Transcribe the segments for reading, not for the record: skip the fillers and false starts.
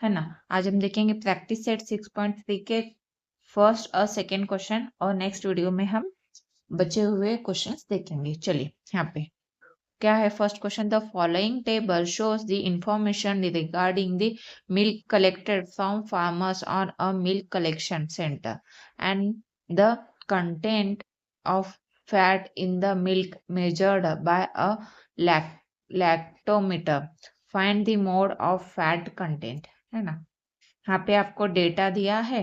है ना। आज हम देखेंगे प्रैक्टिस सेट 6.3 के फर्स्ट और सेकेंड क्वेश्चन, और नेक्स्ट वीडियो में हम बचे हुए क्वेश्चंस देखेंगे। चलिए यहाँ पे क्या है first question, the following table shows the information regarding the milk collected from farmers on a milk collection centre and the content of fat in the milk measured by a lactometer, find the mode of fat content. है ना, यहाँ पे आपको data दिया है।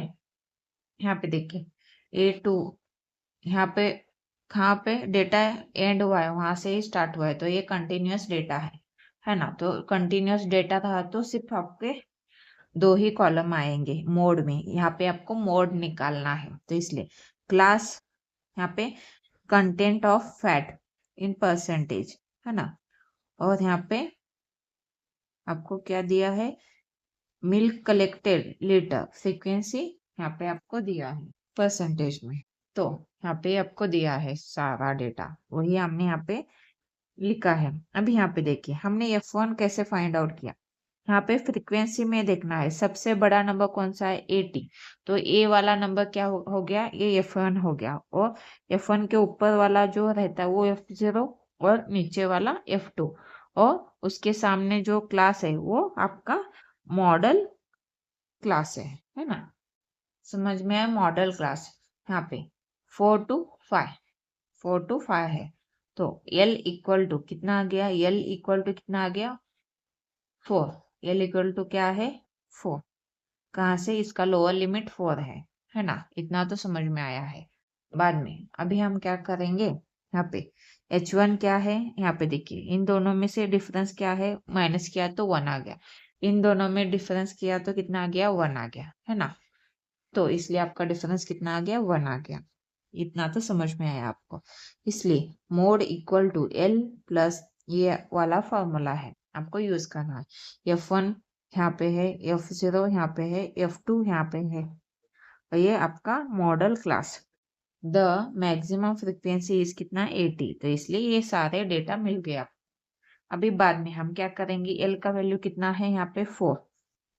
यहाँ पे देखिए A2, यहाँ पे कहाँ पे डेटा एंड हुआ है, वहां से ही स्टार्ट हुआ है, तो ये कंटिन्यूअस डेटा है ना। तो कंटिन्यूअस डेटा था तो सिर्फ आपके दो ही कॉलम आएंगे मोड में, यहाँ पे आपको मोड निकालना है, तो इसलिए क्लास यहाँ पे content of fat in percentage, है ना। और यहाँ पे आपको क्या दिया है, मिल्क कलेक्टेड लीटर फ्रीक्वेंसी यहाँ पे आपको दिया है परसेंटेज में, तो यहाँ पे आपको दिया है सारा डेटा, वही हमने यहाँ पे लिखा है। अभी यहाँ पे देखिए हमने F1 कैसे फाइंड आउट किया, यहाँ पे फ्रीक्वेंसी में देखना है सबसे बड़ा नंबर कौन सा है 80, तो ए वाला नंबर क्या हो गया, ये F1 हो गया, और F1 के ऊपर वाला जो रहता है वो F0 और नीचे वाला F2, और उसके सामने जो क्लास है वो आपका मॉडल क्लास है ना। समझ में है, मॉडल क्लास। यहाँ पे 4 to 5 है, तो L इक्वल टू कितना आ गया, L इक्वल टू कितना आ गया 4, L इक्वल टू क्या है 4, कहाँ से, इसका लोअर लिमिट 4 है ना। इतना तो समझ में आया है। बाद में अभी हम क्या करेंगे, यहाँ पे H1 क्या है, यहाँ पे देखिए इन दोनों में से डिफरेंस क्या है, माइनस किया तो 1 आ गया, इन दोनों में डिफरेंस किया तो कितना आ गया 1 आ गया, है ना। तो इसलिए आपका डिफरेंस कितना आ गया 1 आ गया, इतना तो समझ में आया आपको। इसलिए mode equal to L plus ये वाला फॉर्मूला है, आपको यूज करना है। F1 यहाँ पे है, F0 यहाँ पे है, F2 यहाँ पे है, और ये आपका model class. The maximum frequency is कितना 80, तो इसलिए ये सारे डेटा मिल गया। अभी बाद में हम क्या करेंगे, L का वैल्यू कितना है यहाँ पे 4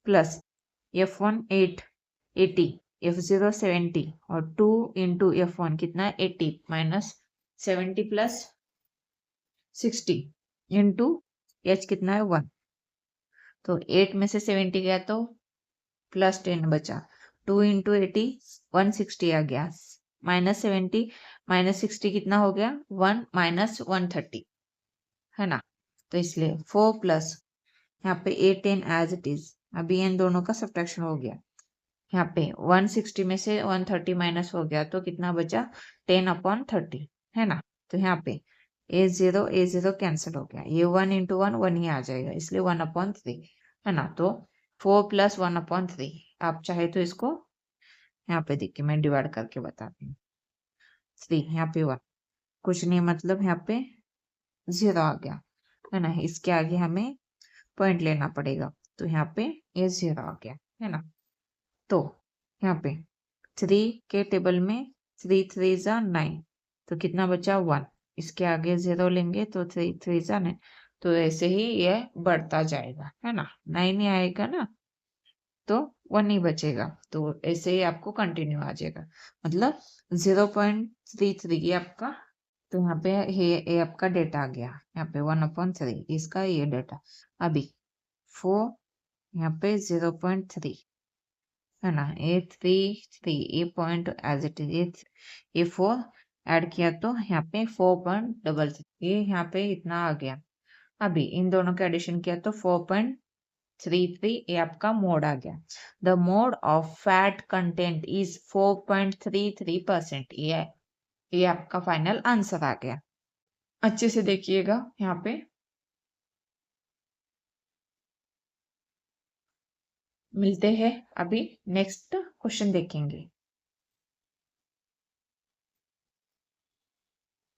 प्लस F1 80, F0 70, और 2 इंटू F1 कितना 80 माइनस 70 प्लस 60 इंटू H कितना है 1, तो 8 में से 70 गया तो प्लस 10 बचा, 2 इंटू 80 160 आ गया, माइनस 70 माइनस 60 कितना हो गया 1 माइनस 130, है ना। तो इसलिए 4 प्लस यहाँ पे 8 10 एज इट इज, अभी इन दोनों का सब्ट्रैक्शन हो गया, यहाँ पे 160 में से 130 माइनस हो गया तो कितना बचा 10/30, है ना। तो यहाँ पे A0 कैंसिल हो गया, ये 1 इंटू 1 1 ही आ जाएगा, इसलिए 1/3, है ना। तो 4 प्लस 1/3, आप चाहे तो इसको यहाँ पे देखिए मैं डिवाइड करके बताती हूँ, 3 यहाँ पे 1 कुछ नहीं, मतलब यहाँ पे 0 आ गया, है ना। इसके आगे हमें पॉइंट लेना पड़ेगा, तो यहाँ पे ये 0 आ गया, है ना। तो यहाँ पे 3 के टेबल में 3 3 जा 9, तो कितना बचा 1, इसके आगे 0 लेंगे तो 3 3 जा 9, तो ऐसे ही ये बढ़ता जाएगा, है ना। 9 ही आएगा ना, तो 1 ही बचेगा, तो ऐसे ही आपको कंटिन्यू आ जाएगा, मतलब 0.33 ये आपका, तो यहाँ पे ये आपका डेटा आ गया, यहाँ पे 1/3 इसका ये डेटा। अभी 4 यहाँ पे 0.3, है ना, A3 ये पॉइंट एज इट इज, ये 4 ऐड किया तो यहाँ पे 4.33, ये यहाँ पे इतना आ गया। अभी इन दोनों का एडिशन किया तो 4.33, ये आपका मोड आ गया। The mode of fat content is 4.33%, ये आपका फाइनल आंसर आ गया। अच्छे से देखिएगा यहाँ पे मिलते हैं, अभी नेक्स्ट क्वेश्चन देखेंगे।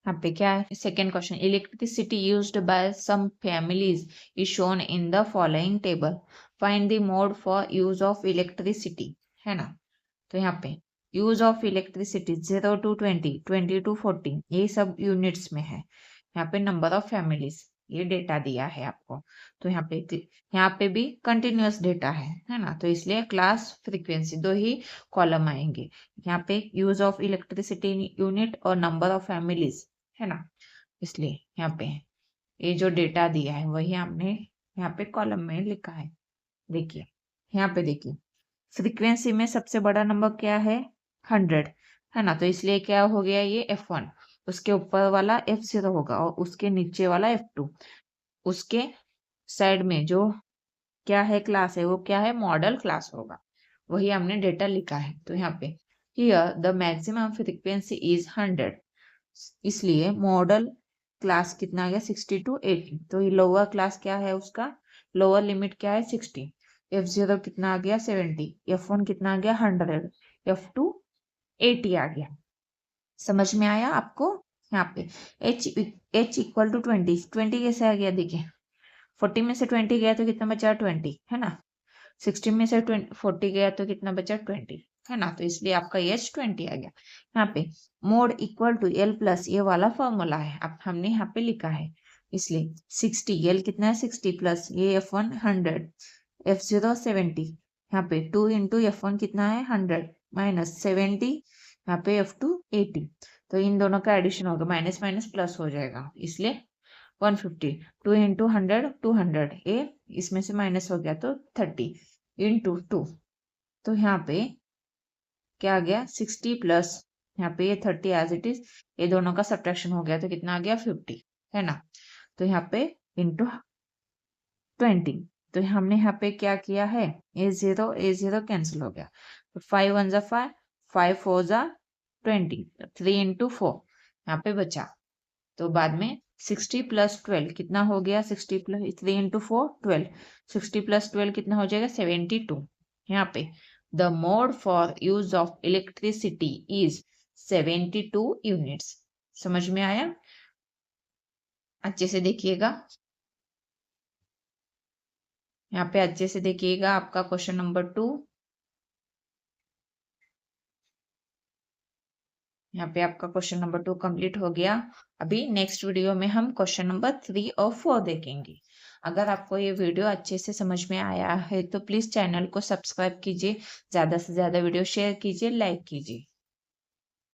यहाँ पे क्या है, second question, electricity used by some families is shown in the following table, find the mode for use of electricity, है ना। तो यहाँ पे use of electricity 0 to 20, 20 to 40, ये सब यूनिट्स में है। यहाँ पे नंबर ऑफ फैमिलीज, ये डेटा दिया है आपको। तो यहाँ पे भी कंटिन्यूअस डेटा है ना, तो इसलिए क्लास फ्रीक्वेंसी 2 ही कॉलम आएंगे। यहाँ पे यूज ऑफ इलेक्ट्रिसिटी यूनिट और नंबर ऑफ फैमिलीज है ना, इसलिए यहाँ पे ये जो डेटा दिया है वही हमने यहाँ पे कॉलम में लिखा है। देखिए यहाँ पे देखिए फ्रीक्वेंसी में सबसे बड़ा नंबर क्या है 100 है ना, तो इसलिए क्या हो गया ये F1, उसके ऊपर वाला F0 होगा और उसके नीचे वाला F2, उसके साइड में जो क्या है क्लास है वो क्या है मॉडल क्लास होगा, वही हमने डेटा लिखा है। तो यहाँ पे here the maximum frequency is 100, इसलिए मॉडल क्लास कितना आ गया 60 to 80, तो ये लोअर क्लास क्या है उसका लोअर लिमिट क्या है 60, F0 कितना आ गया 70, F1 कितना आ गया 100, F2 80 आ गया। समझ में आया आपको? यहाँ पे h इक्वल टू 20 कैसे आ गया देखिए 40 में से 20 गया तो कितना बचा 20 है ना, 60 में से 40 गया तो कितना बचा 20 है ना, तो इसलिए आपका एच 20 आ गया। यहाँ पे mode equal to L plus ये वाला फॉर्मूला है, अब हमने यहाँ पे लिखा है, इसलिए 60 एल कितना है 60 प्लस ये F1 100 F0 70, यहाँ पे 2 इंटू F1 कितना है 100 माइनस 70, यहाँ पे F2 80, तो इन दोनों का एडिशन होगा माइनस माइनस प्लस हो जाएगा, इसलिए 150, 2 इंटू 100 200, ए इसमें से माइनस हो गया तो 30 इंटू 2, तो यहाँ पे क्या आ गया 60 प्लस यहाँ पे ये 30 एज इट इज, ये दोनों का सब्ट्रैक्शन हो गया तो कितना आ गया 50 है ना, तो यहाँ पे इंटू 20, तो हमने यहाँ पे क्या किया है ए जीरो कैंसिल हो गया, तो 5 1 जा 5 5 4 जा 20, 3 इंटू 4 यहाँ पे बचा, तो बाद में 60 प्लस 12 कितना हो गया 60 प्लस 3 इंटू 4 12, 60 प्लस 12 कितना हो जाएगा 72, यहाँ पे the mode for use of electricity is 72 units. समझ में आया? अच्छे से देखिएगा, यहाँ पे अच्छे से देखिएगा आपका क्वेश्चन नंबर 2, यहाँ पे आपका क्वेश्चन नंबर 2 कंप्लीट हो गया। अभी नेक्स्ट वीडियो में हम क्वेश्चन नंबर 3 और 4 देखेंगे। अगर आपको ये वीडियो अच्छे से समझ में आया है तो प्लीज चैनल को सब्सक्राइब कीजिए, ज्यादा से ज्यादा वीडियो शेयर कीजिए, लाइक कीजिए।